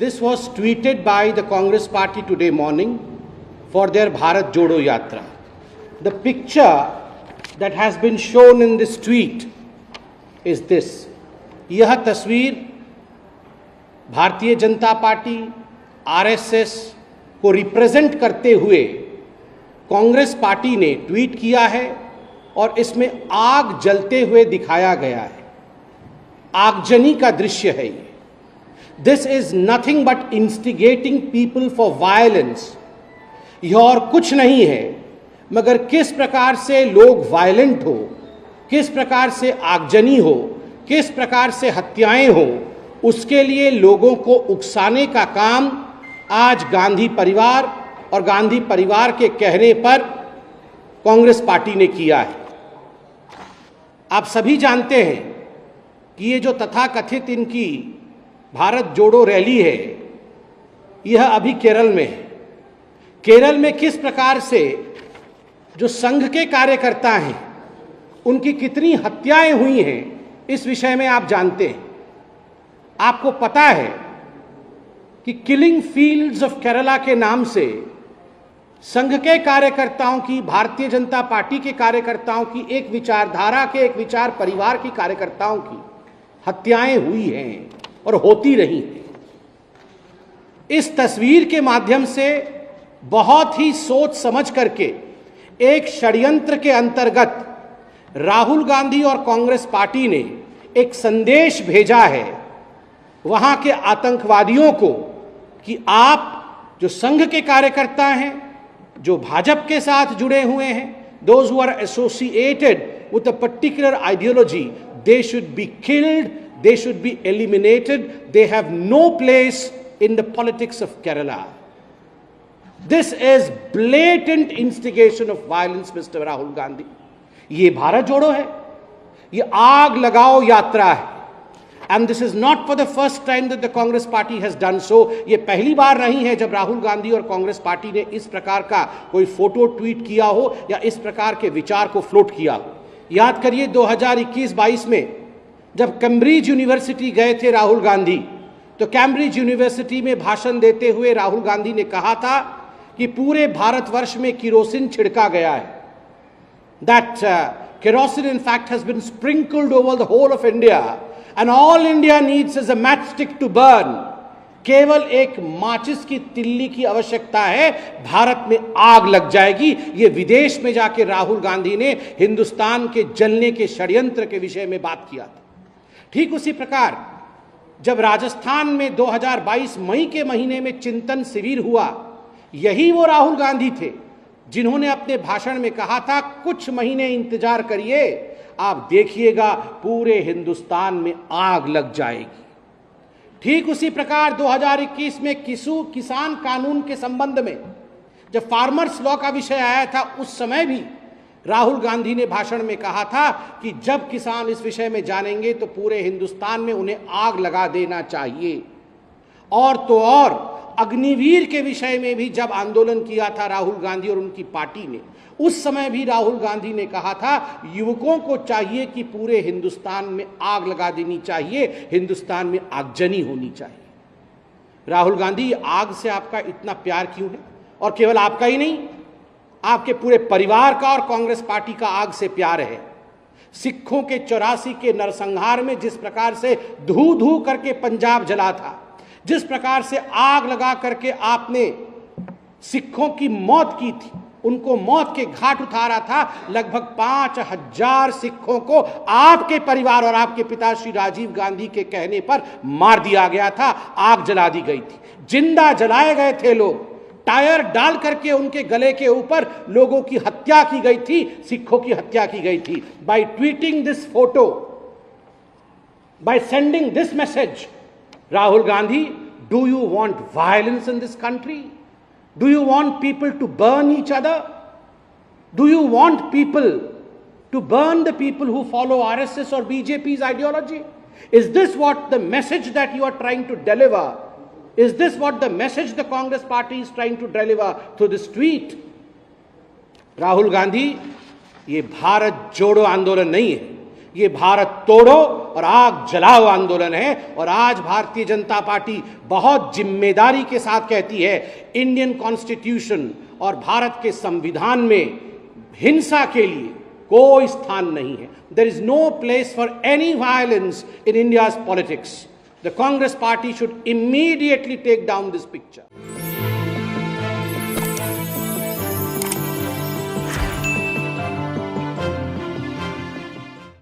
This was tweeted by the Congress party today morning for their Bharat Jodo Yatra. The picture that has been shown in this tweet is this. यह तस्वीर Bharatiya Janata party RSS को represent करते हुए Congress party ने tweet किया है और इसमें आग जलते हुए दिखाया गया है। आगजनी का दृश्य है ये। This is nothing but instigating people for violence. यह और कुछ नहीं है मगर किस प्रकार से लोग वायलेंट हो, किस प्रकार से आगजनी हो, किस प्रकार से हत्याएं हो, उसके लिए लोगों को उकसाने का काम आज गांधी परिवार और गांधी परिवार के कहने पर कांग्रेस पार्टी ने किया है। आप सभी जानते हैं कि ये जो तथाकथित इनकी भारत जोड़ो रैली है, यह अभी केरल में है। केरल में किस प्रकार से जो संघ के कार्यकर्ता हैं उनकी कितनी हत्याएं हुई हैं, इस विषय में आप जानते हैं। आपको पता है कि किलिंग फील्ड्स ऑफ केरला के नाम से संघ के कार्यकर्ताओं की, भारतीय जनता पार्टी के कार्यकर्ताओं की, एक विचारधारा के, एक विचार परिवार की कार्यकर्ताओं की हत्याएं हुई हैं और होती रही हैं। इस तस्वीर के माध्यम से बहुत ही सोच समझ करके एक षड्यंत्र के अंतर्गत राहुल गांधी और कांग्रेस पार्टी ने एक संदेश भेजा है वहां के आतंकवादियों को कि आप जो संघ के कार्यकर्ता हैं, जो भाजपा के साथ जुड़े हुए हैं, those who are associated with a particular ideology, they should be killed, they should be eliminated, they have no place in the politics of Kerala. This is blatant instigation of violence, Mr. Rahul Gandhi. ये भारत जोड़ो है, ये आग लगाओ यात्रा है। And this is not for the first time that the Congress party has done so. ये पहली बार नहीं है जब राहुल गांधी और कांग्रेस पार्टी ने इस प्रकार का कोई फोटो ट्वीट किया हो या इस प्रकार के विचार को फ्लोट किया हो। याद करिए 2021-22 में जब कैम्ब्रिज यूनिवर्सिटी गए थे राहुल गांधी, तो कैम्ब्रिज यूनिवर्सिटी में भाषण देते हुए राहुल गांधी ने कहा था कि पूरे भारतवर्ष में किरोसिन छिड़का गया है। That kerosene in fact has been sprinkled over the whole of India and all India needs is a matchstick to burn. केवल एक माचिस की तिल्ली की आवश्यकता है, भारत में आग लग जाएगी। ये विदेश में जाके राहुल गांधी ने हिंदुस्तान के जलने के षड्यंत्र के विषय में बात किया था। ठीक उसी प्रकार जब राजस्थान में 2022 मई के महीने में चिंतन शिविर हुआ, यही वो राहुल गांधी थे जिन्होंने अपने भाषण में कहा था कुछ महीने इंतजार करिए, आप देखिएगा पूरे हिंदुस्तान में आग लग जाएगी। ठीक उसी प्रकार 2021 में किसान कानून के संबंध में जब फार्मर्स लॉ का विषय आया था, उस समय भी राहुल गांधी ने भाषण में कहा था कि जब किसान इस विषय में जानेंगे तो पूरे हिंदुस्तान में उन्हें आग लगा देना चाहिए। और तो और अग्निवीर के विषय में भी जब आंदोलन किया था राहुल गांधी और उनकी पार्टी ने, उस समय भी राहुल गांधी ने कहा था युवकों को चाहिए कि पूरे हिंदुस्तान में आग लगा देनी चाहिए, हिंदुस्तान में आगजनी होनी चाहिए। राहुल गांधी, आग से आपका इतना प्यार क्यों है? और केवल आपका ही नहीं, आपके पूरे परिवार का और कांग्रेस पार्टी का आग से प्यार है। सिखों के 84 के नरसंहार में जिस प्रकार से धू धू करके पंजाब जला था, जिस प्रकार से आग लगा करके आपने सिखों की मौत की थी, उनको मौत के घाट उतारा था, लगभग 5000 सिखों को आपके परिवार और आपके पिता श्री राजीव गांधी के कहने पर मार दिया गया था, आग जला दी गई थी, जिंदा जलाए गए थे लोग, टायर डाल करके उनके गले के ऊपर लोगों की हत्या की गई थी, सिखों की हत्या की गई थी। By tweeting this photo, by sending this message, Rahul Gandhi, do you want violence in this country? Do you want people to burn each other? Do you want people to burn the people who follow RSS or BJP's ideology? Is this what the message that you are trying to deliver? Is this what the message the Congress party is trying to deliver through this tweet? Rahul Gandhi, ये भारत जोड़ो आंदोलन नहीं है, ये भारत तोड़ो और आग जलाओ आंदोलन है। और आज भारतीय जनता पार्टी बहुत जिम्मेदारी के साथ कहती है, इंडियन कॉन्स्टिट्यूशन और भारत के संविधान में हिंसा के लिए कोई स्थान नहीं है। There is no place for any violence in India's politics. The Congress party should immediately take down this picture.